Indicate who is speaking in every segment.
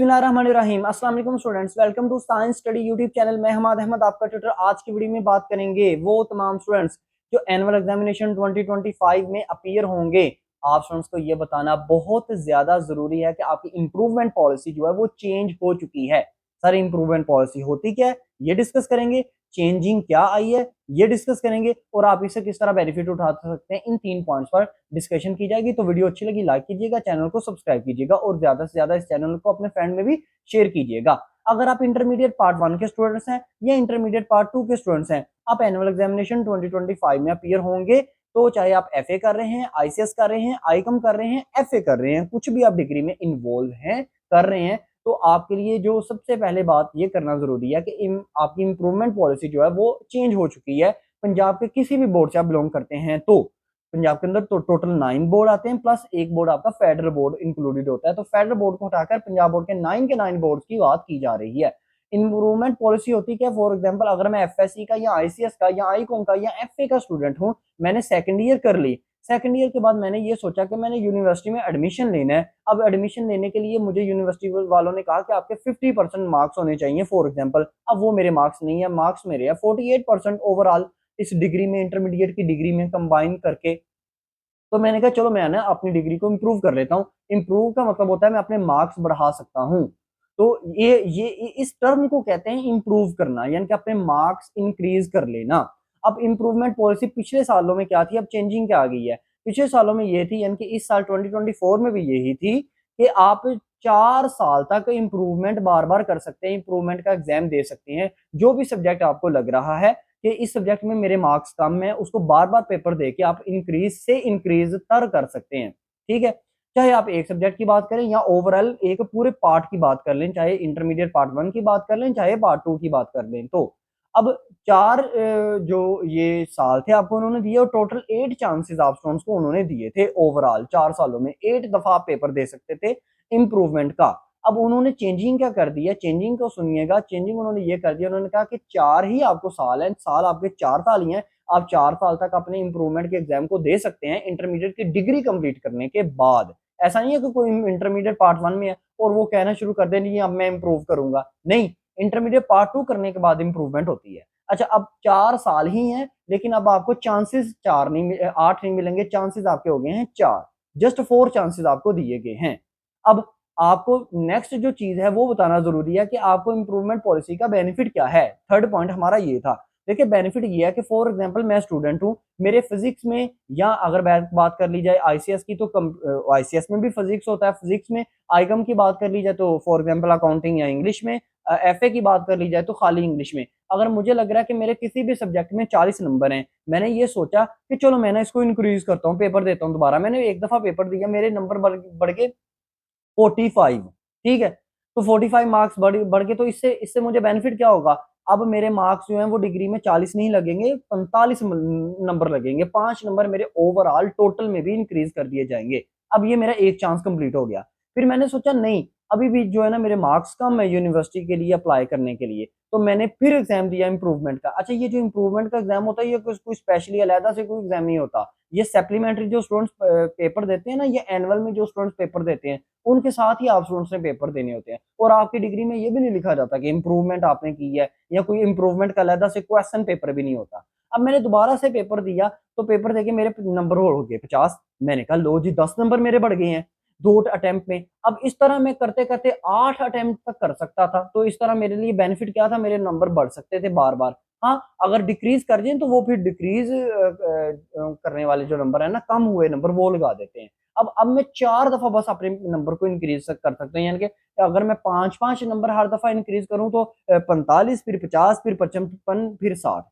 Speaker 1: बिस्मिल्लाहिर्रहमानिर्रहीम। अस्सलाम वालेकुम students, welcome to science study YouTube channel. मैं हमाद अहमद आपका ट्यूटर। आज की वीडियो में बात करेंगे वो तमाम स्टूडेंट्स जो एनुअल एग्जामिनेशन 2025 में अपीयर होंगे। आप स्टूडेंट्स को ये बताना बहुत ज्यादा जरूरी है कि आपकी इंप्रूवमेंट पॉलिसी जो है वो चेंज हो चुकी है। सर इंप्रूवमेंट पॉलिसी होती क्या है ये डिस्कस करेंगे, चेंजिंग क्या आई है ये डिस्कस करेंगे और आप इससे किस तरह बेनिफिट उठा सकते हैं, इन 3 पॉइंट्स पर डिस्कशन की जाएगी। तो वीडियो अच्छी लगी लाइक कीजिएगा, चैनल को सब्सक्राइब कीजिएगा और ज्यादा से ज्यादा इस चैनल को अपने फ्रेंड में भी शेयर कीजिएगा। अगर आप इंटरमीडिएट पार्ट 1 के स्टूडेंट्स हैं या इंटरमीडिएट पार्ट 2 के स्टूडेंट्स हैं, आप एनुअल एग्जामिनेशन 2025 में अपीयर होंगे, तो चाहे आप एफए कर रहे हैं, आईसीएस कर रहे हैं, आईकॉम कर रहे हैं, एफए कर रहे हैं, कुछ भी आप डिग्री में इन्वॉल्व हैं कर रहे हैं, तो आपके लिए जो सबसे पहले बात ये करना जरूरी है कि आपकी इंप्रूवमेंट पॉलिसी जो है वो चेंज हो चुकी है। पंजाब के किसी भी बोर्ड से आप बिलोंग करते हैं तो पंजाब के अंदर तो टोटल 9 बोर्ड आते हैं, प्लस एक बोर्ड आपका फेडरल बोर्ड इंक्लूडेड होता है। तो फेडरल बोर्ड को हटाकर पंजाब बोर्ड के 9 बोर्ड की बात की जा रही है। इंप्रूवमेंट पॉलिसी होती क्या? फॉर एग्जांपल अगर मैं एफएससी का या आईसीएस का या आईकॉम का या एफए का स्टूडेंट हूं, मैंने सेकंड ईयर कर ली। सेकंड ईयर के बाद मैंने ये सोचा कि मैंने यूनिवर्सिटी में एडमिशन लेना है। अब एडमिशन लेने के लिए मुझे यूनिवर्सिटी वालों ने कहा कि आपके 50% मार्क्स होने चाहिए फॉर एग्जांपल। अब वो मेरे मार्क्स नहीं है, मार्क्स मेरे है 48% ओवरऑल इस डिग्री में, इंटरमीडिएट की डिग्री में कंबाइन करके। तो मैंने कहा चलो मैं ना अपनी डिग्री को इम्प्रूव कर लेता हूँ। इम्प्रूव का मतलब होता है मैं अपने मार्क्स बढ़ा सकता हूँ। तो ये इस टर्म को कहते हैं इम्प्रूव करना, यानी कि अपने मार्क्स इंक्रीज कर लेना। अब इम्प्रूवमेंट पॉलिसी पिछले सालों में क्या थी, अब चेंजिंग क्या आ गई है? पिछले सालों में ये थी, यानी कि इस साल 2024 में भी यही थी कि आप 4 साल तक इम्प्रूवमेंट बार बार कर सकते हैं, इम्प्रूवमेंट का एग्जाम दे सकते हैं। जो भी सब्जेक्ट आपको लग रहा है कि इस सब्जेक्ट में मेरे मार्क्स कम है, उसको बार बार पेपर देके आप इंक्रीज से इंक्रीज तर कर सकते हैं। ठीक है, चाहे आप एक सब्जेक्ट की बात करें या ओवरऑल एक पूरे पार्ट की बात कर लें, चाहे इंटरमीडिएट पार्ट 1 की बात कर लें, चाहे पार्ट 2 की बात कर लें। तो अब 4 जो ये साल थे आपको उन्होंने दिए और टोटल 8 चांसेस आप स्टूडेंट्स को उन्होंने दिए थे। ओवरऑल 4 सालों में 8 दफा आप पेपर दे सकते थे इंप्रूवमेंट का। अब उन्होंने चेंजिंग क्या कर दिया, चेंजिंग को सुनिएगा। चेंजिंग उन्होंने ये कर दिया, उन्होंने कहा कि 4 ही आपको साल है, साल आपके 4 साल ही हैं। आप 4 साल तक अपने इंप्रूवमेंट के एग्जाम को दे सकते हैं इंटरमीडिएट की डिग्री कंप्लीट करने के बाद। ऐसा नहीं है कि कोई इंटरमीडिएट पार्ट 1 में है और वो कहना शुरू कर दे नहीं अब मैं इंप्रूव करूंगा, नहीं, इंटरमीडिएट पार्ट 2 करने के बाद इंप्रूवमेंट होती है। अच्छा, अब 4 साल ही हैं लेकिन अब आपको चांसेस 4 नहीं 8 नहीं मिलेंगे, चांसेस आपके हो गए हैं 4। जस्ट 4 चांसेस आपको दिए गए हैं। अब आपको नेक्स्ट जो चीज है वो बताना जरूरी है कि आपको इंप्रूवमेंट पॉलिसी का बेनिफिट क्या है। थर्ड पॉइंट हमारा ये था। देखिए बेनिफिट ये है कि फॉर एग्जांपल मैं स्टूडेंट हूं, मेरे फिजिक्स में, या अगर बात कर ली जाए आईसीएस की तो आईसीएस में भी फिजिक्स होता है, फिजिक्स में आईकॉम की बात कर ली जाए तो फॉर एग्जांपल अकाउंटिंग या इंग्लिश में, एफए की बात कर ली जाए तो खाली इंग्लिश में। अगर मुझे लग रहा है कि मेरे किसी भी सब्जेक्ट में 40 नंबर हैं, मैंने ये सोचा कि चलो मैं ना इसको इंक्रीज करता हूँ, पेपर देता हूँ दोबारा। मैंने एक दफा पेपर दिया, मेरे नंबर बढ़ के 45। ठीक है, तो 45 मार्क्स बढ़ के, तो इससे इससे मुझे बेनिफिट क्या होगा? अब मेरे मार्क्स जो हैं वो डिग्री में 40 नहीं लगेंगे, 45 नंबर लगेंगे। 5 नंबर मेरे ओवरऑल टोटल में भी इंक्रीज कर दिए जाएंगे। अब ये मेरा एक चांस कंप्लीट हो गया। फिर मैंने सोचा नहीं, अभी भी जो है ना मेरे मार्क्स कम है यूनिवर्सिटी के लिए अप्लाई करने के लिए, तो मैंने फिर एग्जाम दिया इंप्रूवमेंट का। अच्छा, ये जो इंप्रूवमेंट का एग्जाम होता है ये कोई स्पेशली अलहदा से कोई एग्जाम नहीं होता। ये सप्लीमेंट्री जो स्टूडेंट्स पेपर देते हैं ना, ये एनुअल में जो स्टूडेंट्स पेपर देते हैं उनके साथ ही आप स्टूडेंट्स ने पेपर देने होते हैं। और आपकी डिग्री में ये भी नहीं लिखा जाता कि इंप्रूवमेंट आपने की है, या कोई इंप्रूवमेंट का अलहदा से क्वेश्चन पेपर भी नहीं होता। अब मैंने दोबारा से पेपर दिया, तो पेपर देके मेरे नंबर हो गए 50। मैंने कहा लो जी 10 नंबर मेरे बढ़ गए हैं 2 अटेम्प्ट में। अब इस तरह मैं करते करते 8 अटेम्प्ट तक कर सकता था। तो इस तरह मेरे लिए बेनिफिट क्या था, मेरे नंबर बढ़ सकते थे बार बार। हाँ, अगर डिक्रीज कर जाए तो वो फिर डिक्रीज करने वाले जो नंबर है ना, कम हुए नंबर वो लगा देते हैं। अब मैं 4 दफा बस अपने नंबर को इंक्रीज कर सकता हूँ, यानी कि अगर मैं 5-5 नंबर हर दफा इंक्रीज करूं तो 45, फिर 50, फिर 55, फिर 60।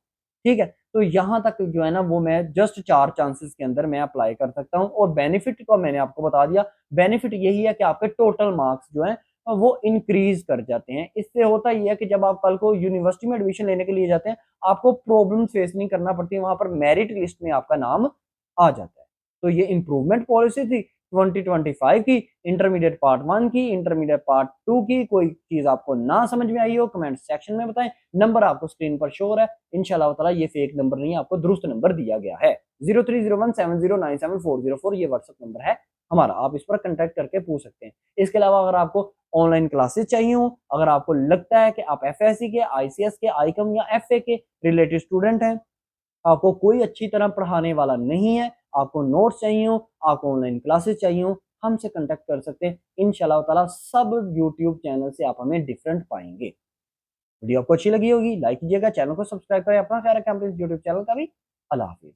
Speaker 1: ठीक है, तो यहां तक जो है ना वो मैं जस्ट 4 चांसेस के अंदर मैं अप्लाई कर सकता हूं। और बेनिफिट को मैंने आपको बता दिया। बेनिफिट यही है कि आपके टोटल मार्क्स जो है वो इंक्रीज कर जाते हैं। इससे होता ही है कि जब आप कल को यूनिवर्सिटी में एडमिशन लेने के लिए जाते हैं, आपको प्रॉब्लम फेस नहीं करना पड़ती, वहां पर मेरिट लिस्ट में आपका नाम आ जाता है। तो ये इंप्रूवमेंट पॉलिसी थी 2025 की, इंटरमीडिएट पार्ट 1 की, इंटरमीडिएट पार्ट 2 की। कोई चीज आपको ना समझ में आई हो कमेंट सेक्शन में बताएं। नंबर आपको स्क्रीन पर शो हो रहा है, इंशाल्लाह ताला ये फेक नंबर नहीं है, आपको दुरुस्त नंबर दिया गया है। 0301709744 ये व्हाट्सएप नंबर है हमारा, आप इस पर कांटेक्ट करके पूछ सकते हैं। इसके अलावा अगर आपको ऑनलाइन क्लासेस चाहिए हो, अगर आपको लगता है कि आप एफएससी के, आईसीएस के, आईकॉम या एफए के रिलेटेड स्टूडेंट हैं, आपको कोई अच्छी तरह पढ़ाने वाला नहीं है, आपको नोट्स चाहिए हो, आपको ऑनलाइन क्लासेस चाहिए हो, हमसे कांटेक्ट कर सकते हैं। इंशाल्लाह ताला सब यूट्यूब चैनल से आप हमें डिफरेंट पाएंगे। वीडियो आपको अच्छी लगी होगी, लाइक कीजिएगा, चैनल को सब्सक्राइब करें, अपना ख्याल रखें, अपने यूट्यूब चैनल का भी। अल्लाह हाफिज।